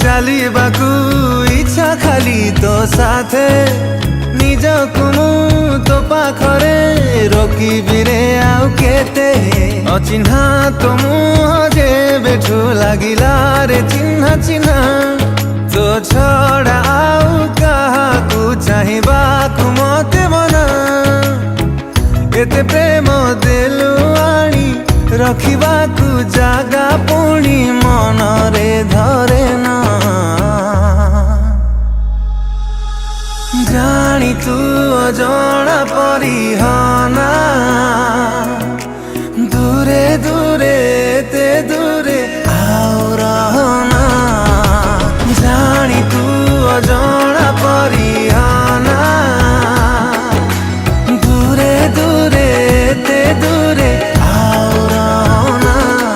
ଚାଲିବାକୁ ଇଚ୍ଛା ଖାଲି ତୋ ସାଥେ ନିଜକୁ ମୁଁ ତୋ ପାଖରେ ରଖିବି ରେ ଆଉ କେତେ ଅଚିହ୍ନା ତୋ ମୁହଁ ଯେବେଠୁ ଲାଗିଲା ରେ ଚିହ୍ନା ଚିହ୍ନା ତୋ ଛଡ଼ା ଆଉ କାହାକୁ ଚାହିଁବାକୁ ମତେ ମନା ଏତେ ପ୍ରେମ ଦେଲୁ ଆଣି ରଖିବାକୁ ଜାଗା ପୁଣି ମନରେ ଧରେ ନା ଜାଣି ତୁ ଅଜଣା ପରି ହନା